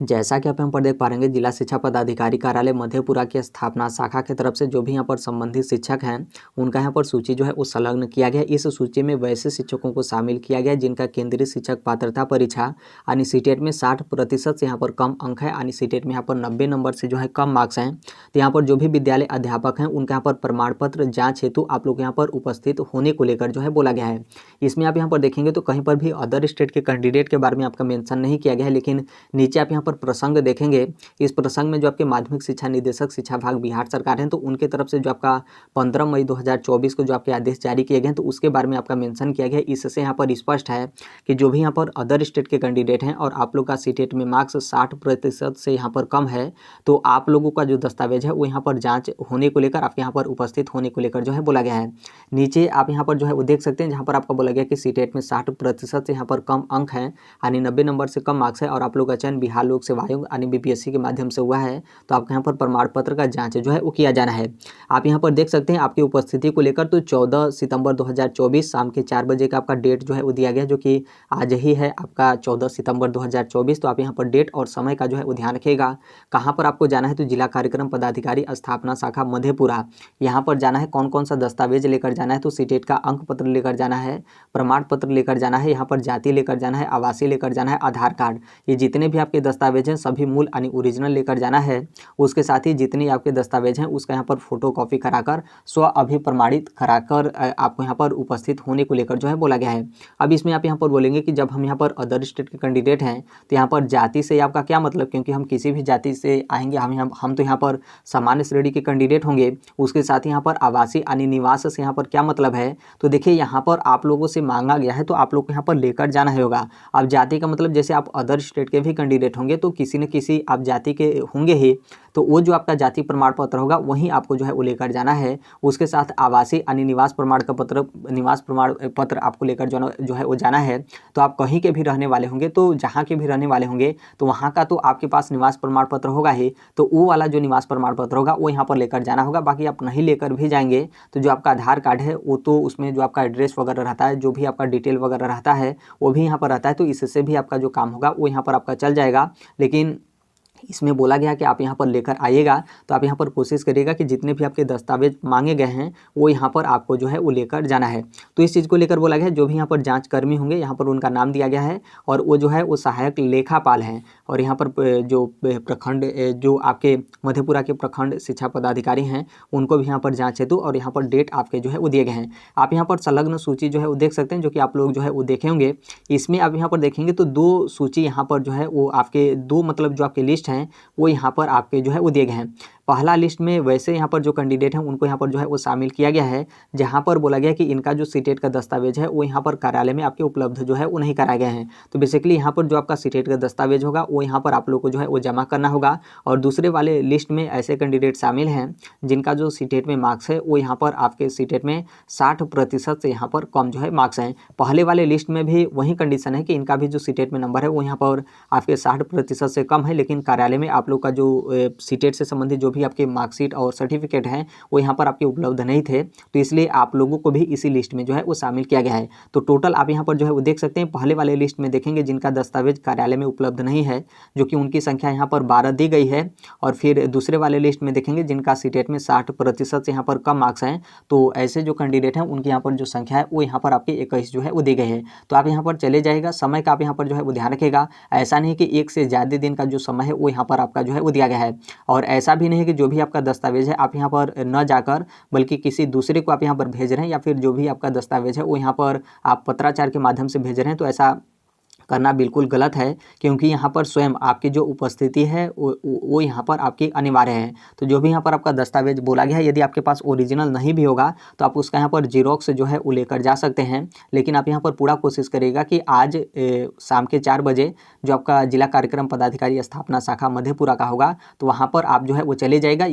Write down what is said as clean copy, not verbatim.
जैसा कि आप यहाँ पर देख पा रहे हैं, जिला शिक्षा पदाधिकारी कार्यालय मधेपुरा की स्थापना शाखा की तरफ से जो भी यहाँ पर संबंधित शिक्षक हैं उनका यहाँ पर सूची जो है वो संलग्न किया गया है। इस सूची में वैसे शिक्षकों को शामिल किया गया है जिनका केंद्रीय शिक्षक पात्रता परीक्षा यानी सीटेट में 60% से यहाँ पर कम अंक है, यानी सीटेट में यहाँ पर 90 नंबर से जो है कम मार्क्स हैं। तो यहाँ पर जो भी विद्यालय अध्यापक हैं उनका यहाँ पर प्रमाण पत्र जाँच हेतु आप लोग यहाँ पर उपस्थित होने को लेकर जो है बोला गया है। इसमें आप यहाँ पर देखेंगे तो कहीं पर भी अदर स्टेट के कैंडिडेट के बारे में आपका मेंशन नहीं किया गया है, लेकिन नीचे आप यहाँ पर प्रसंग देखेंगे। इस प्रसंग में जो आपके माध्यमिक शिक्षा निदेशक शिक्षा विभाग बिहार सरकार है तो उनके तरफ से जो आपका 15 मई 2024 को जो आपके आदेश जारी किए गए हैं तो उसके बारे में आपका मेंशन किया गया है। इससे यहाँ पर स्पष्ट है कि जो भी यहाँ पर अदर स्टेट के कैंडिडेट हैं और आप लोग का सीटेट में मार्क्स 60% से यहाँ पर कम है तो आप लोगों का जो दस्तावेज है वो यहाँ पर जाँच होने को लेकर आपके यहाँ पर उपस्थित होने को लेकर जो है बोला गया है। नीचे आप यहाँ पर जो है वो देख सकते हैं जहाँ पर आपको बोला गया कि सीटेट में 60% से यहाँ पर कम अंक हैं, यानी 90 नंबर से कम मार्क्स है और आप लोग का चयन बिहार लोक सेवा आयोग यानी बीपीएससी के माध्यम से हुआ है। तो आपके यहाँ पर प्रमाण पत्र का जांच जो है वो किया जाना है। आप यहाँ पर देख सकते हैं आपकी उपस्थिति को लेकर तो 14 सितंबर 2024 शाम के 4 बजे का आपका डेट जो है वो दिया गया, जो कि आज ही है आपका 14 सितंबर 2024। तो आप यहाँ पर डेट और समय का जो है वो ध्यान रखिएगा। कहाँ पर आपको जाना है तो जिला कार्यक्रम पदाधिकारी स्थापना शाखा मधेपुरा, यहाँ पर जाना है। कौन कौन सा दस्तावेज लेकर जाना है तो सीटेट का अंक पत्र लेकर जाना है, प्रमाण पत्र लेकर जाना है, यहाँ पर जाति लेकर जाना है, आवासीय लेकर जाना है, आधार कार्ड, ये जितने भी आपके दस्तावेज हैं सभी मूल यानी ओरिजिनल लेकर जाना है। उसके साथ ही जितने आपके दस्तावेज हैं उसका यहाँ पर फोटो कॉपी कराकर स्व अभिप्रमाणित कराकर आपको यहाँ पर उपस्थित होने को लेकर जो है बोला गया है। अब इसमें आप यहाँ पर बोलेंगे कि जब हम यहाँ पर अदर स्टेट के कैंडिडेट हैं तो यहाँ पर जाति से आपका क्या मतलब, क्योंकि हम किसी भी जाति से आएंगे, हम तो यहाँ पर सामान्य श्रेणी के कैंडिडेट होंगे। उसके साथ ही यहाँ पर आवासीय यानी निवास से यहाँ पर क्या मतलब है तो देखिए यहाँ पर आप लोगों से मांगा गया है तो आप लोग को यहाँ पर लेकर जाना ही होगा। अब जाति का मतलब जैसे आप अदर स्टेट के भी कैंडिडेट होंगे तो किसी न किसी आप जाति के होंगे ही, तो वो जो आपका जाति प्रमाण पत्र होगा वही आपको जो है वो लेकर जाना है। उसके साथ आवासीय यानी निवास प्रमाण पत्र आपको लेकर जो है वो जाना है। तो आप कहीं के भी रहने वाले होंगे तो जहाँ के भी रहने वाले होंगे तो वहाँ का तो आपके पास निवास प्रमाण पत्र होगा ही, तो वो वाला जो निवास प्रमाण पत्र होगा वो यहाँ पर लेकर जाना होगा। बाकी आप नहीं लेकर भी जाएंगे तो जो आपका आधार कार्ड है वो तो उसमें जो आपका एड्रेस वगैरह रहता है, जो भी आपका डिटेल वगैरह रहता है वो भी यहाँ पर रहता है, तो इससे भी आपका जो काम होगा वो यहाँ पर आपका चल जाएगा। लेकिन इसमें बोला गया कि आप यहाँ पर लेकर आइएगा तो आप यहाँ पर कोशिश करिएगा कि जितने भी आपके दस्तावेज मांगे गए हैं वो यहाँ पर आपको जो है वो लेकर जाना है। तो इस चीज़ को लेकर बोला गया है जो भी यहाँ पर जांच कर्मी होंगे यहाँ पर उनका नाम दिया गया है और वो जो है वो सहायक लेखापाल हैं। और यहाँ पर जो प्रखंड जो आपके मधेपुरा के प्रखंड शिक्षा पदाधिकारी हैं उनको भी यहाँ पर जाँच हेतु और यहाँ पर डेट आपके जो है वो दिए गए हैं। आप यहाँ पर संलग्न सूची जो है वो देख सकते हैं, जो कि आप लोग जो है वो देखे होंगे। इसमें आप यहाँ पर देखेंगे तो 2 सूची यहाँ पर जो है वो आपके 2 मतलब जो आपके लिस्ट हैं वो यहाँ पर आपके जो है वो दिए गए हैं। पहला लिस्ट में वैसे यहाँ पर जो कैंडिडेट हैं उनको यहाँ पर जो है वो शामिल किया गया है, जहाँ पर बोला गया कि इनका जो सीटेट का दस्तावेज है वो यहाँ पर कार्यालय में आपके उपलब्ध जो है वो नहीं कराए गए हैं। तो बेसिकली यहाँ पर जो आपका सीटेट का दस्तावेज होगा वो यहाँ पर आप लोग को जो है वो जमा करना होगा। और दूसरे वाले लिस्ट में ऐसे कैंडिडेट शामिल हैं जिनका जो सीटेट में मार्क्स है वो यहाँ पर आपके सीटेट में 60% से यहाँ पर कम जो है मार्क्स हैं। पहले वाले लिस्ट में भी वही कंडीशन है कि इनका भी जो सीटेट में नंबर है वो यहाँ पर आपके 60% से कम है, लेकिन कार्यालय में आप लोग का जो सीटेट से संबंधित जो भी आपके मार्कशीट और सर्टिफिकेट हैं वो यहाँ पर आपके उपलब्ध नहीं थे, तो इसलिए आप लोगों को भी इसी लिस्ट में जो है वो शामिल किया गया है। तो टोटल आप यहाँ पर जो है वो देख सकते हैं, पहले वाले लिस्ट में देखेंगे जिनका दस्तावेज कार्यालय में उपलब्ध नहीं है, जो कि उनकी संख्या यहाँ पर 12 दी गई है। और फिर दूसरे वाले लिस्ट में देखेंगे जिनका सीटेट में 60% से यहाँ पर कम मार्क्स हैं, तो ऐसे जो कैंडिडेट हैं उनकी यहाँ पर जो संख्या है वो यहाँ पर आपकी 21 जो है वो दी गई है। तो आप यहाँ पर चले जाएगा। समय का आप यहाँ पर जो है वो ध्यान रखेगा। ऐसा नहीं कि 1 से ज़्यादा दिन का जो समय है वो यहाँ पर आपका जो है वो दिया गया है। और ऐसा भी नहीं है कि जो भी आपका दस्तावेज है आप यहाँ पर न जाकर बल्कि किसी दूसरे को आप यहाँ पर भेज रहे हैं, या फिर जो भी आपका दस्तावेज है वो यहाँ पर आप पत्राचार के माध्यम से भेज रहे हैं, तो ऐसा करना बिल्कुल गलत है, क्योंकि यहाँ पर स्वयं आपकी जो उपस्थिति है वो यहाँ पर आपकी अनिवार्य है। तो जो भी यहाँ पर आपका दस्तावेज बोला गया है, यदि आपके पास ओरिजिनल नहीं भी होगा तो आप उसका यहाँ पर जीरोक्स जो है वो लेकर जा सकते हैं। लेकिन आप यहाँ पर पूरा कोशिश करिएगा कि आज शाम के 4 बजे जो आपका जिला कार्यक्रम पदाधिकारी स्थापना शाखा मधेपुरा का होगा तो वहाँ पर आप जो है वो चले जाएगा।